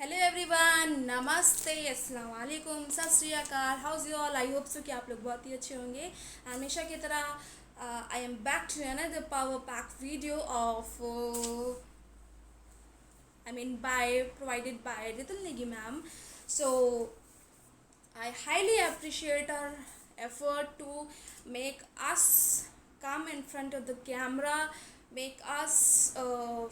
Hello everyone, नमस्ते, अस्सलाम वालेकुम, सत श्री अकाल। House you all? I hope so कि आप लोग बहुत ही अच्छे होंगे। हमेशा की तरह I am back to another power pack video of by provided by Ritul Negi ma'am. So I highly appreciate her effort to make us come in front of the camera, make us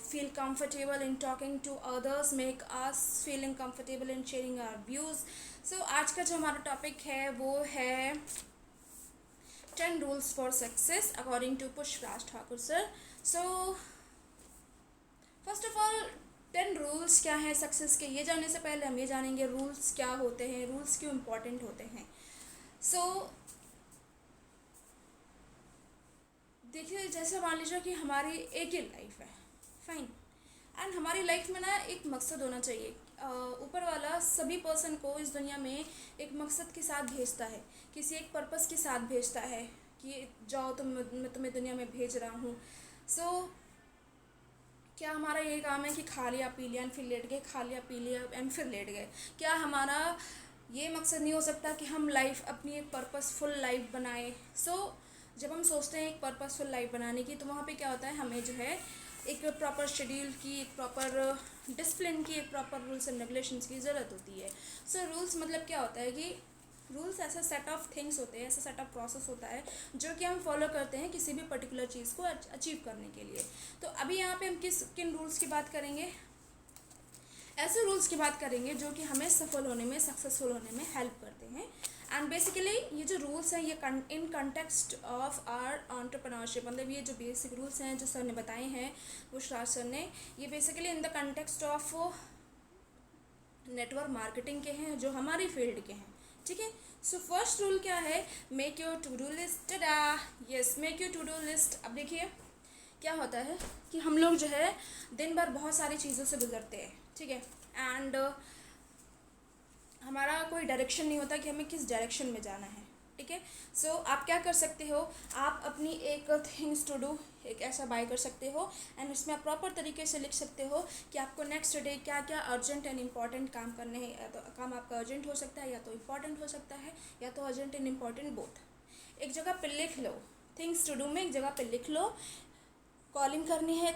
feel comfortable in talking to others, make us feeling comfortable in sharing our views. So आज का जो हमारा topic है वो है 10 rules for success according to Pushpraj Thakur sir. So first of all 10 rules क्या है success के, ये जानने से पहले हम ये जानेंगे रूल्स क्या होते हैं, रूल्स क्यों इम्पोर्टेंट होते हैं। सो देखिए, जैसे मान लीजिए कि हमारी एक ही लाइफ है, फाइन, एंड हमारी लाइफ में ना एक मकसद होना चाहिए। ऊपर वाला सभी पर्सन को इस दुनिया में एक मकसद के साथ भेजता है, किसी एक पर्पस के साथ भेजता है कि जाओ मैं तुम्हें दुनिया में भेज रहा हूँ। सो क्या हमारा ये काम है कि खा लिया पी लिया एंड फिर लेट गए, खा लिया पी लिया एंड फिर लेट गए? क्या हमारा ये मकसद नहीं हो सकता कि हम लाइफ अपनी एक पर्पसफुल लाइफ बनाए? जब हम सोचते हैं एक पर्पसफुल लाइफ बनाने की, तो वहाँ पे क्या होता है, हमें जो है एक प्रॉपर शेड्यूल की, एक प्रॉपर डिसिप्लिन की, एक प्रॉपर रूल्स एंड रेगुलेशंस की ज़रूरत होती है। रूल्स मतलब क्या होता है कि रूल्स ऐसा सेट ऑफ थिंग्स होते हैं, ऐसा सेट ऑफ प्रोसेस होता है जो कि हम फॉलो करते हैं किसी भी पर्टिकुलर चीज़ को अचीव करने के लिए। तो अभी यहाँ पे हम किन रूल्स की बात करेंगे? ऐसे रूल्स की बात करेंगे जो कि हमें सफल होने में, सक्सेसफुल होने में हेल्प करते हैं। एंड बेसिकली ये जो रूल्स हैं ये in context of our entrepreneurship, मतलब ये जो बेसिक रूल्स हैं जो सर ने बताए हैं, पुष्पराज सर ने, ये basically in the context of network marketing के हैं, जो हमारी फील्ड के हैं। ठीक है। सो फर्स्ट रूल क्या है? Make your to do list. Yes, make your to do list. अब देखिए क्या होता है कि हम लोग जो है दिन भर बहुत सारी चीज़ों से गुजरते हैं, ठीक है, एंड हमारा कोई डायरेक्शन नहीं होता कि हमें किस डायरेक्शन में जाना है। ठीक है। आप क्या कर सकते हो, आप अपनी एक थिंग्स टू डू एक ऐसा बाय कर सकते हो एंड उसमें आप प्रॉपर तरीके से लिख सकते हो कि आपको नेक्स्ट डे क्या क्या अर्जेंट एंड इम्पॉर्टेंट काम करने हैं। या तो काम आपका अर्जेंट हो सकता है, या तो इम्पॉर्टेंट हो सकता है, या तो अर्जेंट एंड इम्पॉर्टेंट बोथ। एक जगह पर लिख लो, थिंग्स टू डू में एक जगह पर लिख लो, कॉलिंग करनी है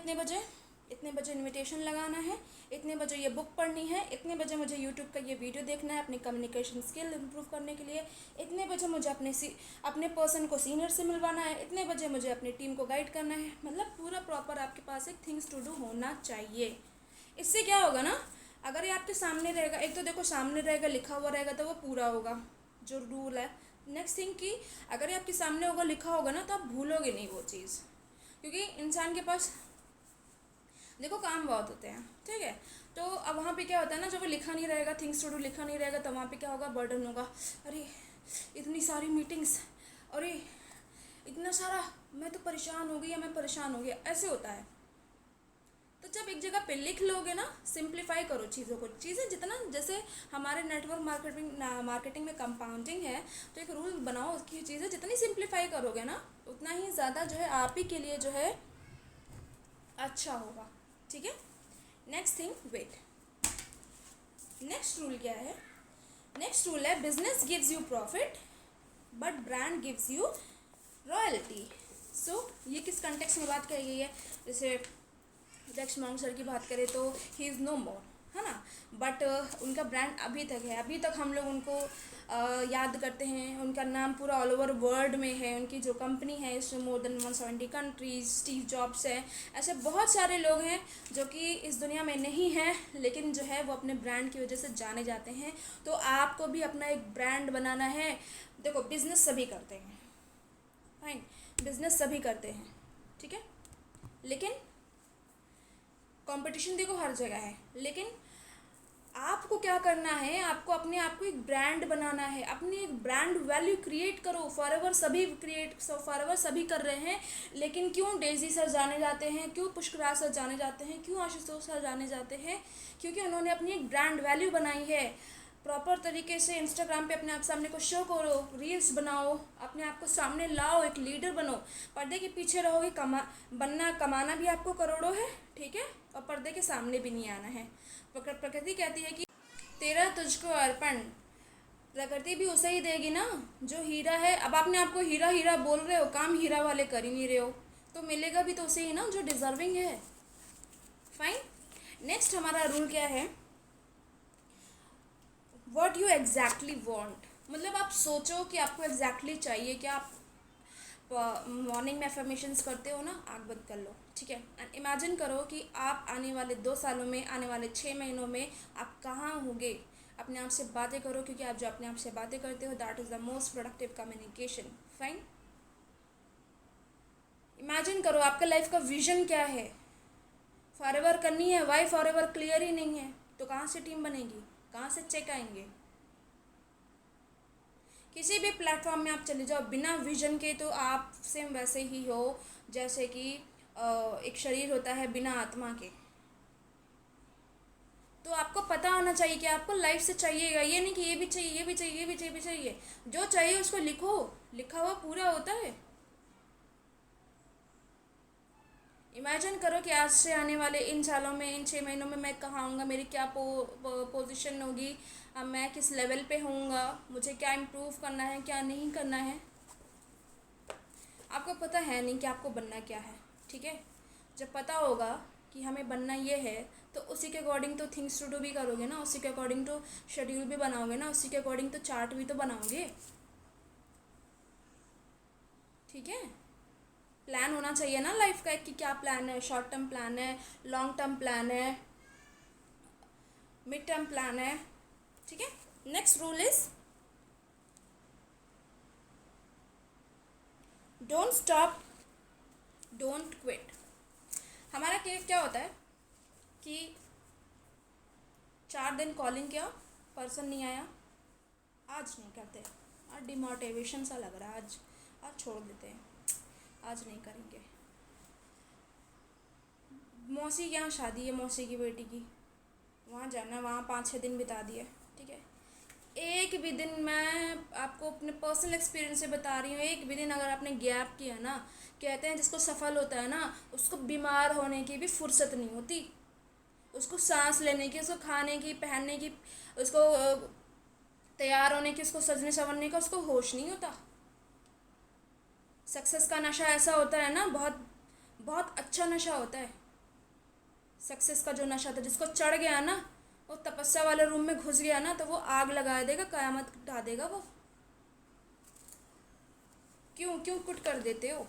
इतने बजे इनविटेशन लगाना है, इतने बजे ये बुक पढ़नी है, इतने बजे मुझे यूट्यूब का ये वीडियो देखना है अपनी कम्युनिकेशन स्किल इम्प्रूव करने के लिए, इतने बजे मुझे अपने पर्सन को सीनियर से मिलवाना है, इतने बजे मुझे अपनी टीम को गाइड करना है। मतलब पूरा प्रॉपर आपके पास एक थिंग्स टू डू होना चाहिए। इससे क्या होगा ना, अगर ये आपके सामने रहेगा, एक तो देखो सामने रहेगा, लिखा हुआ रहेगा, तो वो पूरा होगा जो रूल है। नेक्स्ट थिंग कि अगर ये आपके सामने होगा, लिखा होगा ना, तो आप भूलोगे नहीं वो चीज़, क्योंकि इंसान के पास देखो काम बहुत होते हैं, ठीक है। तो अब वहाँ पे क्या होता है ना, जब वो लिखा नहीं रहेगा, थिंग्स टू डू लिखा नहीं रहेगा, तो वहाँ पे क्या होगा, बर्डन होगा। अरे इतनी सारी मीटिंग्स, अरे इतना सारा, मैं तो परेशान हो गई या मैं परेशान हो गया, ऐसे होता है। तो जब एक जगह पे लिख लोगे ना, सिंप्लीफाई करो चीज़ों को, चीज़ें जितना, जैसे हमारे नेटवर्क मार्केटिंग में कंपाउंडिंग है, तो एक रूल बनाओ कि चीज़ें जितनी सिंप्लीफाई करोगे ना, उतना ही ज़्यादा जो है आप ही के लिए जो है अच्छा होगा। ठीक है। Next thing, wait, next rule क्या है? नेक्स्ट रूल है business gives you profit but brand gives you royalty. ये किस कंटेक्स्ट में बात कही गई है? जैसे जैक्स मॉन्ग सर की बात करें तो ही इज़ नो मोर, है ना, बट उनका ब्रांड अभी तक है, अभी तक हम लोग उनको याद करते हैं, उनका नाम पूरा ऑल ओवर वर्ल्ड में है, उनकी जो कंपनी है इसमें more than 170 countries, Steve jobs है, ऐसे बहुत सारे लोग हैं जो कि इस दुनिया में नहीं हैं, लेकिन जो है वो अपने ब्रांड की वजह से जाने जाते हैं। तो आपको भी अपना एक ब्रांड बनाना है। देखो, बिजनेस सभी करते हैं, फाइन, बिजनेस सभी करते हैं, ठीक है, लेकिन कंपटीशन देखो हर जगह है, लेकिन आपको क्या करना है, आपको अपने आप को एक ब्रांड बनाना है, अपनी एक ब्रांड वैल्यू क्रिएट करो। फॉरएवर सभी कर रहे हैं, लेकिन क्यों डेजी सर जाने जाते हैं, क्यों पुष्कराज सर जाने जाते हैं, क्यों आशुतोष सर जाने जाते हैं? क्योंकि उन्होंने अपनी एक ब्रांड वैल्यू बनाई है। प्रॉपर तरीके से इंस्टाग्राम पे अपने आप सामने को शो करो, रील्स बनाओ, अपने आप को सामने लाओ, एक लीडर बनो। पर्दे के पीछे रहोगे, कमाना भी आपको करोड़ों है, ठीक है, और पर्दे के सामने भी नहीं आना है। प्रकृति कहती है कि तेरा तुझको अर्पण, प्रकृति भी उसे ही देगी ना जो हीरा है। अब आपने आपको हीरा हीरा बोल रहे हो, काम हीरा वाले कर ही नहीं रहे हो, तो मिलेगा भी तो उसे ही ना जो डिजर्विंग है। फाइन। नेक्स्ट हमारा रूल क्या है, वॉट यू एग्जैक्टली वॉन्ट, मतलब आप सोचो कि आपको एग्जैक्टली चाहिए क्या। आप मॉर्निंग में एफर्मेशंस करते हो ना, आँख बंद कर लो, ठीक है, एंड इमेजिन करो कि आप आने वाले 2 सालों में, आने वाले 6 महीनों में आप कहाँ होंगे। अपने आप से बातें करो, क्योंकि आप जो अपने आप से बातें करते हो that is the most productive communication. Fine. Imagine करो आपका लाइफ का विजन क्या है, फॉर एवर करनी है, वाई फॉर एवर क्लियर ही नहीं है, तो कहाँ से टीम बनेगी, कहाँ से चेक आएंगे। किसी भी प्लेटफॉर्म में आप चले जाओ बिना विजन के, तो आप सेम वैसे ही हो जैसे कि एक शरीर होता है बिना आत्मा के। तो आपको पता होना चाहिए कि आपको लाइफ से चाहिएगा, ये नहीं कि ये भी चाहिए, ये भी चाहिए, ये भी चाहिए, भी चाहिए। जो चाहिए उसको लिखो, लिखा हुआ पूरा होता है। इमेजिन करो कि आज से आने वाले इन सालों में, इन 6 महीनों में मैं कहाँ हूँगा, मेरी क्या पोजीशन होगी, अब मैं किस लेवल पे होऊंगा, मुझे क्या इम्प्रूव करना है, क्या नहीं करना है। आपको पता है नहीं कि आपको बनना क्या है, ठीक है। जब पता होगा कि हमें बनना ये है, तो उसी के अकॉर्डिंग तो थिंग्स टू डू भी करोगे ना, उसी के अकॉर्डिंग तो शेड्यूल भी बनाओगे ना, उसी के अकॉर्डिंग तो चार्ट भी तो बनाओगे, ठीक है। प्लान होना चाहिए ना लाइफ का कि क्या प्लान है, शॉर्ट टर्म प्लान है, लॉन्ग टर्म प्लान है, मिड टर्म प्लान है, ठीक है। Next rule is don't stop, don't quit. हमारा क्या होता है कि 4 दिन कॉलिंग किया, पर्सन नहीं आया, आज नहीं करते, आज डिमोटिवेशन सा लग रहा है, आज छोड़ देते हैं, आज नहीं करेंगे। मौसी के यहाँ शादी है, मौसी की बेटी की, वहाँ जाना, वहाँ 5-6 दिन बिता दिए, ठीक है। एक भी दिन, मैं आपको अपने पर्सनल एक्सपीरियंस से बता रही हूँ, एक भी दिन अगर आपने गैप किया ना, कहते हैं जिसको सफल होता है ना, उसको बीमार होने की भी फुर्सत नहीं होती, उसको सांस लेने की, उसको खाने की, पहनने की, उसको तैयार होने की, उसको सजने संवरने का उसको होश नहीं होता। सक्सेस का नशा ऐसा होता है ना, बहुत बहुत अच्छा नशा होता है सक्सेस का। जो नशा था, जिसको चढ़ गया ना, वो तपस्या वाले रूम में घुस गया ना, तो वो आग लगा देगा, कयामत ढा देगा वो। क्यों क्यों कुट कर देते हो।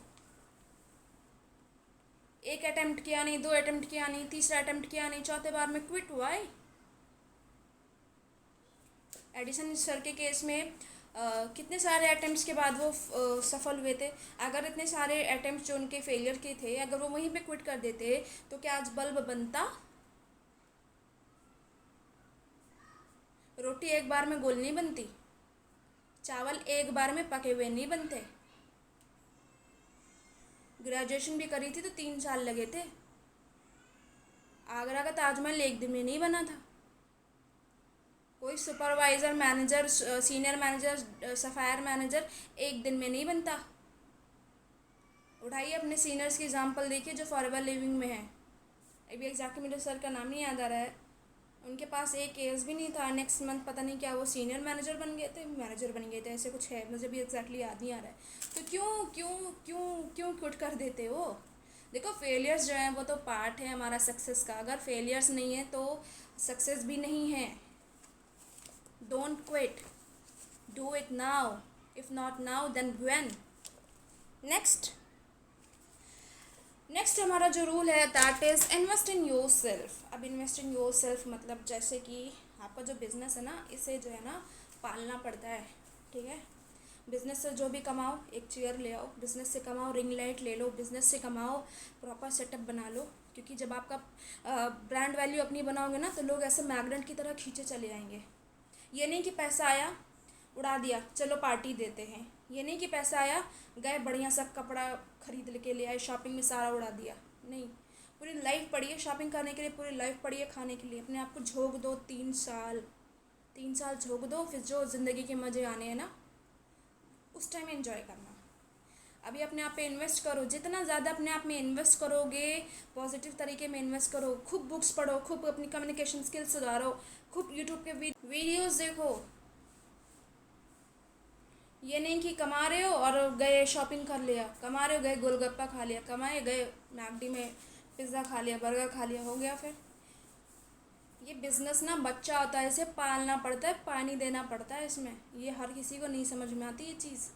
एक अटेम्प्ट किया नहीं, 2 अटेम्प्ट किया नहीं, तीसरा अटेम्प्ट किया नहीं, चौथे बार में क्विट हुआ है। एडिसन सर के केस में कितने सारे अटेम्प्ट्स के बाद वो सफल हुए थे। अगर इतने सारे अटेम्प्ट्स जो उनके फेलियर के थे, अगर वो वहीं पे क्विट कर देते, तो क्या आज बल्ब बनता। रोटी एक बार में गोल नहीं बनती, चावल एक बार में पके हुए नहीं बनते। ग्रेजुएशन भी करी थी तो 3 साल लगे थे। आगरा का ताजमहल एक दिन में नहीं बना था। कोई supervisor, manager, senior manager, sapphire manager एक दिन में नहीं बनता। उठाइए अपने सीनियर्स की एग्जांपल देखिए जो फॉरएवर लिविंग में है। अभी एग्जैक्टली मेरे सर का नाम नहीं याद आ रहा है, उनके पास एक केस भी नहीं था, नेक्स्ट मंथ पता नहीं क्या वो सीनियर मैनेजर बन गए थे, मैनेजर बन गए थे, ऐसे कुछ है, मुझे भी एग्जैक्टली याद नहीं आ रहा है। तो क्यों क्यों क्यों क्यों क्विट कर देते हो। देखो फेलियर्स जो हैं वो तो पार्ट है हमारा सक्सेस का, अगर फेलियर्स नहीं है तो सक्सेस भी नहीं है। Don't quit, do it now, if not now then when. Next हमारा जो रूल है that is invest in yourself. अब इन्वेस्ट इन योर सेल्फ मतलब जैसे कि आपका जो बिज़नेस है ना, इसे जो है ना पालना पड़ता है, ठीक है। बिज़नेस से जो भी कमाओ, एक चेयर ले आओ, बिज़नेस से कमाओ, रिंग लाइट ले लो, बिज़नेस से कमाओ, प्रॉपर सेटअप बना लो, क्योंकि जब आपका ब्रांड वैल्यू अपनी बनाओगे ना, तो लोग ऐसे मैग्नेट की तरह खींचे चले जाएंगे। ये नहीं कि पैसा आया उड़ा दिया, चलो पार्टी देते हैं। ये नहीं कि पैसा आया गए बढ़िया सा कपड़ा खरीद के ले आए, शॉपिंग में सारा उड़ा दिया, नहीं। पूरी लाइफ पड़ी है शॉपिंग करने के लिए, पूरी लाइफ पड़ी है खाने के लिए। अपने आप को झोंक दो 3 साल, 3 साल झोंक दो, फिर जो ज़िंदगी के मज़े आने हैं ना, उस टाइम एंजॉय करना। अभी अपने आप पे इन्वेस्ट करो, जितना ज़्यादा अपने आप में इन्वेस्ट करोगे, पॉजिटिव तरीके में इन्वेस्ट करो, खूब बुक्स पढ़ो, खूब अपनी कम्युनिकेशन स्किल्स सुधारो, खूब यूट्यूब के वीडियोस देखो। ये नहीं कि कमा रहे हो और गए शॉपिंग कर लिया, कमा रहे हो गए गोलगप्पा खा लिया, कमाए गए मैकडी में पिज़्ज़ा खा लिया, बर्गर खा लिया, हो गया फिर। ये बिज़नेस ना बच्चा होता है, इसे पालना पड़ता है, पानी देना पड़ता है इसमें। ये हर किसी को नहीं समझ में आती ये चीज़।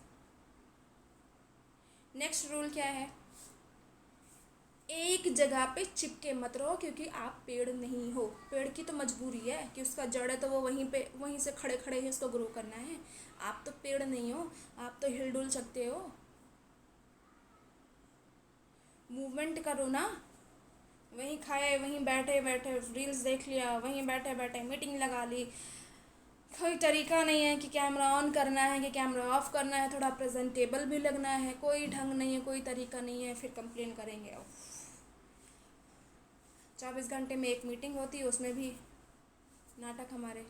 नेक्स्ट रूल क्या है? एक जगह पे चिपके मत रहो, क्योंकि आप पेड़ नहीं हो। पेड़ की तो मजबूरी है कि उसका जड़ है तो वो वहीं से खड़े खड़े ही उसको ग्रो करना है। आप तो पेड़ नहीं हो, आप तो हिल डुल सकते हो। मूवमेंट करो ना। वहीं खाए, वहीं बैठे बैठे रील्स देख लिया, वहीं बैठे बैठे मीटिंग लगा ली। कोई तरीका नहीं है कि कैमरा ऑन करना है कि कैमरा ऑफ करना है, थोड़ा प्रेजेंटेबल भी लगना है, कोई ढंग नहीं है, कोई तरीका नहीं है, फिर कंप्लेन करेंगे। 24 घंटे में एक मीटिंग होती है, उसमें भी नाटक हमारे।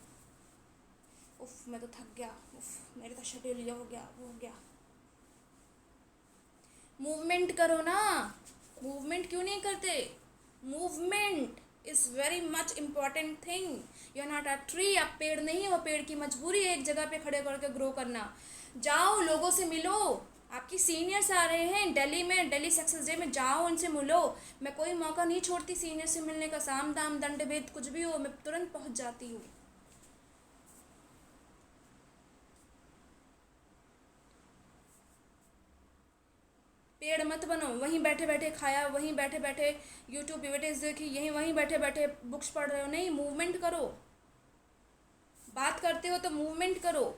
उफ, मैं तो थक गया, उफ मेरे तो शेड्यूल ये हो गया, वो हो गया। मूवमेंट करो ना। मूवमेंट क्यों नहीं करते? Movement is very much important thing. You are not a tree, आप पेड़ नहीं है, वो पेड़ की मजबूरी है एक जगह पे खड़े करके ग्रो करना। जाओ लोगों से मिलो। आपकी सीनियर्स आ रहे हैं दिल्ली में, दिल्ली सक्सेस डे में, जाओ उनसे मिलो। मैं कोई मौका नहीं छोड़ती सीनियर से मिलने का, साम दाम दंड भेद कुछ भी हो, मैं तुरंत पहुंच जाती हूँ। पेड़ मत बनो, वहीं बैठे बैठे खाया, वहीं बैठे बैठे यूट्यूब वीडियोज देखी, यहीं वहीं बैठे बैठे बुक्स पढ़ रहे हो। नहीं, मूवमेंट करो। बात करते हो तो मूवमेंट करो,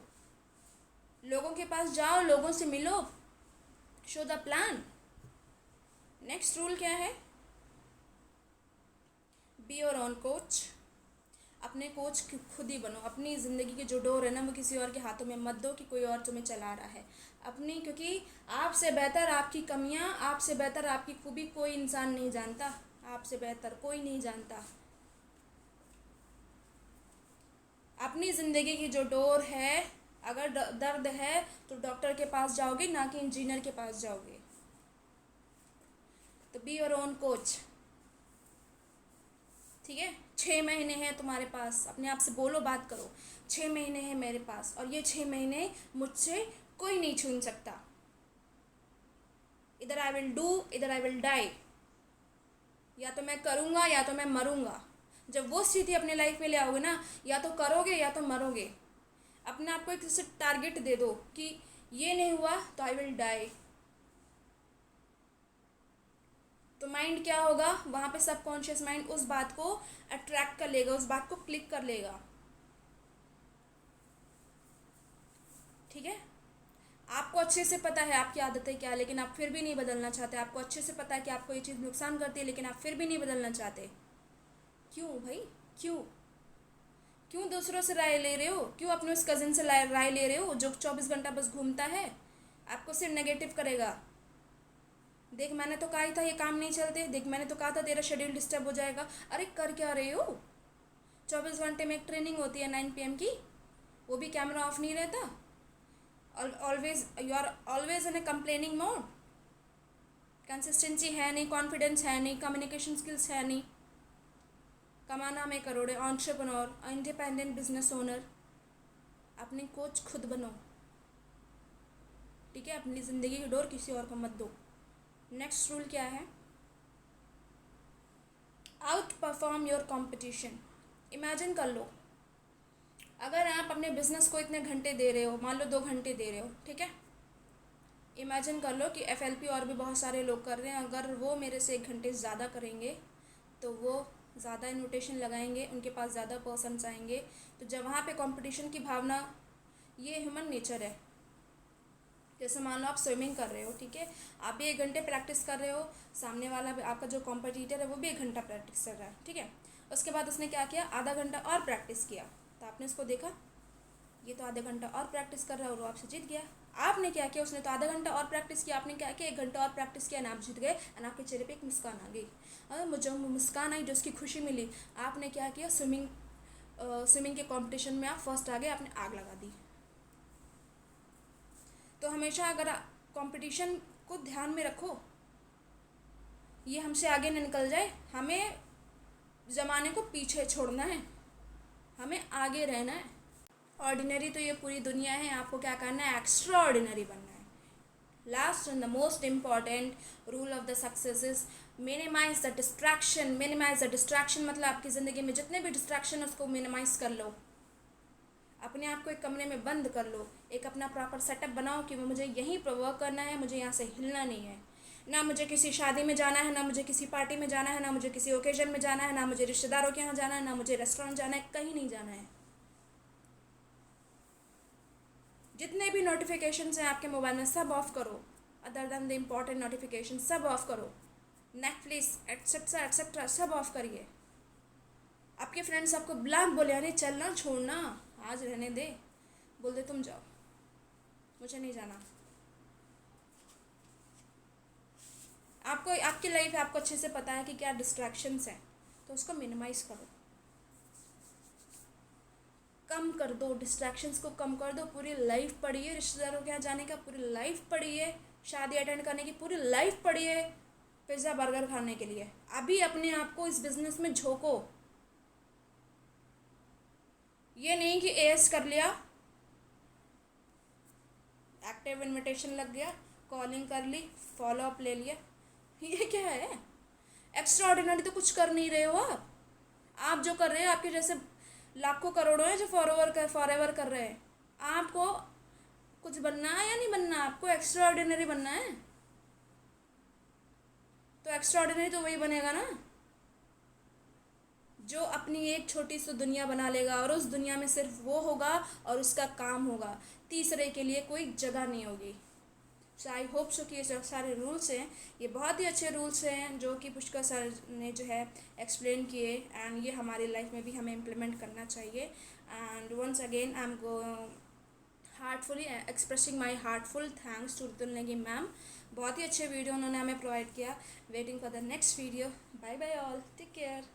लोगों के पास जाओ, लोगों से मिलो, show the plan. Next rule क्या है? Be your own coach. अपने कोच खुद ही बनो। अपनी ज़िंदगी की जो डोर है ना, वो किसी और के हाथों में मत दो कि कोई और तुम्हें चला रहा है। अपनी, क्योंकि आपसे बेहतर आपकी कमियां, आपसे बेहतर आपकी खूबी कोई इंसान नहीं जानता। आपसे बेहतर कोई नहीं जानता। अपनी ज़िंदगी की जो डोर है, अगर दर्द है तो डॉक्टर के पास जाओगे, ना कि इंजीनियर के पास जाओगे। तो बी योर ओन कोच। ठीक है? 6 महीने हैं तुम्हारे पास, अपने आप से बोलो, बात करो। 6 महीने हैं मेरे पास, और ये 6 महीने मुझसे कोई नहीं छीन सकता। इधर आई विल डू, इधर आई विल डाई। या तो मैं करूँगा या तो मैं मरूँगा। जब वो स्थिति अपने लाइफ में ले आओगे ना, या तो करोगे या तो मरोगे। अपने आप को एक जैसे टारगेट दे दो कि ये नहीं हुआ तो आई विल डाई। तो माइंड क्या होगा वहाँ पे? सबकॉन्शियस माइंड उस बात को अट्रैक्ट कर लेगा, उस बात को क्लिक कर लेगा। ठीक है? आपको अच्छे से पता है आपकी आदतें क्या है, लेकिन आप फिर भी नहीं बदलना चाहते। आपको अच्छे से पता है कि आपको ये चीज़ नुकसान करती है, लेकिन आप फिर भी नहीं बदलना चाहते। क्यों भाई? क्यों? क्यों दूसरों से राय ले रहे हो? क्यों अपने उस कज़न से राय ले रहे हो जो 24 घंटा बस घूमता है, आपको सिर्फ नेगेटिव करेगा? देख, मैंने तो कहा ही था ये काम नहीं चलते, देख मैंने तो कहा था तेरा शेड्यूल डिस्टर्ब हो जाएगा। अरे कर क्या रहे हो? 24 घंटे में एक ट्रेनिंग होती है 9 PM की, वो भी कैमरा ऑफ नहीं रहता। Always you are always in a complaining mode. Consistency है नहीं, कॉन्फिडेंस है नहीं, कम्युनिकेशन स्किल्स है नहीं। कमाना में करोड़े, एंटरप्रेन्योर, इंडिपेंडेंट बिजनेस ओनर। अपनी कोच खुद बनो। ठीक है? अपनी ज़िंदगी की डोर किसी और को मत दो। नेक्स्ट रूल क्या है? Out perform your competition. Imagine कर लो, अगर आप अपने बिजनेस को इतने घंटे दे रहे हो, मान लो 2 घंटे दे रहे हो, ठीक है? इमेजिन कर लो कि FLP और भी बहुत सारे लोग कर रहे हैं, अगर वो मेरे से 1 घंटे ज़्यादा करेंगे तो वो ज़्यादा इन्विटेशन लगाएंगे, उनके पास ज़्यादा पर्सन्स आएंगे। तो जब वहाँ पे कंपटीशन की भावना, ये ह्यूमन नेचर है। जैसे मान लो आप स्विमिंग कर रहे हो, ठीक है? आप भी 1 घंटे प्रैक्टिस कर रहे हो, सामने वाला भी, आपका जो कॉम्पिटिटर है वो भी 1 घंटा प्रैक्टिस कर रहा है, ठीक है? उसके बाद उसने क्या किया? आधा घंटा और प्रैक्टिस किया। तो आपने उसको देखा, ये तो आधा घंटा और प्रैक्टिस कर रहा है और वो आपसे जीत गया। आपने क्या किया? उसने तो आधा घंटा और प्रैक्टिस किया, आपने क्या किया? 1 घंटा और प्रैक्टिस किया, ना आप जीत गए, और आपके चेहरे पे एक मुस्कान आ गई। और मुझे मुस्कान आई, जो उसकी खुशी मिली, आपने क्या किया? स्विमिंग के कंपटीशन में आप फर्स्ट आ गए, आपने आग लगा दी। तो हमेशा अगर कंपटीशन को ध्यान में रखो, ये हमसे आगे न निकल जाए। हमें ज़माने को पीछे छोड़ना है, हमें आगे रहना है। ऑर्डिनरी तो ये पूरी दुनिया है, आपको क्या करना है, एक्स्ट्रा ऑर्डिनरी बनना है। Last and the most important rule of the success is minimise the distraction. Minimise the distraction मतलब आपकी ज़िंदगी में जितने भी डिस्ट्रैक्शन है उसको मिनिमाइज कर लो। अपने आप को एक कमरे में बंद कर लो, एक अपना प्रॉपर सेटअप बनाओ कि मुझे यहीं पर वर्क करना है, मुझे यहाँ से हिलना नहीं है। ना मुझे किसी शादी में जाना है, ना मुझे किसी पार्टी में जाना है, ना मुझे किसी ओकेजन में जाना है, ना मुझे रिश्तेदारों के यहाँ जाना है, ना मुझे रेस्टोरेंट जाना है, कहीं नहीं जाना है। जितने भी नोटिफिकेशंस हैं आपके मोबाइल में सब ऑफ करो, other than the important notification सब ऑफ करो। नेटफ्लिक्स एट्सेट्रा एट्सेट्रा सब ऑफ करिए। आपके फ्रेंड्स आपको ब्लैक बोले अरे चलना छोड़ना आज रहने दे, बोल दे तुम जाओ, मुझे नहीं जाना। आपको आपकी लाइफ है, आपको अच्छे से पता है कि क्या डिस्ट्रैक्शंस हैं, तो उसको मिनिमाइज करो, कम कर दो, डिस्ट्रैक्शंस को कम कर दो। पूरी लाइफ पड़ी है रिश्तेदारों के यहाँ जाने का, पूरी लाइफ पड़ी है शादी अटेंड करने की, पूरी लाइफ पड़ी है पिज़्ज़ा बर्गर खाने के लिए। अभी अपने आप को इस बिज़नेस में झोंको। ये नहीं कि एएस कर लिया, एक्टिव इनविटेशन लग गया, कॉलिंग कर ली, फॉलो अप ले लिया, ये क्या है? एक्स्ट्रा ऑर्डिनरी तो कुछ कर नहीं रहे हो आप जो कर रहे हो, आपके जैसे लाखों करोड़ों हैं जो फॉरएवर कर रहे हैं। आपको कुछ बनना है या नहीं बनना, आपको एक्स्ट्रा ऑर्डिनरी बनना है, तो एक्स्ट्रा ऑर्डिनरी तो वही बनेगा ना जो अपनी एक छोटी सी दुनिया बना लेगा और उस दुनिया में सिर्फ वो होगा और उसका काम होगा, तीसरे के लिए कोई जगह नहीं होगी। सो आई होप सो कि ये जो सारे रूल्स हैं ये बहुत ही अच्छे रूल्स हैं जो कि पुष्कर सर ने जो है एक्सप्लेन किए, एंड ये हमारी लाइफ में भी हमें इम्प्लीमेंट करना चाहिए। And once again I am heartfully expressing my heartful thanks to Ritul Negi ma'am. बहुत ही अच्छे वीडियो उन्होंने हमें प्रोवाइड किया। Waiting for the next video. Bye bye all, take care.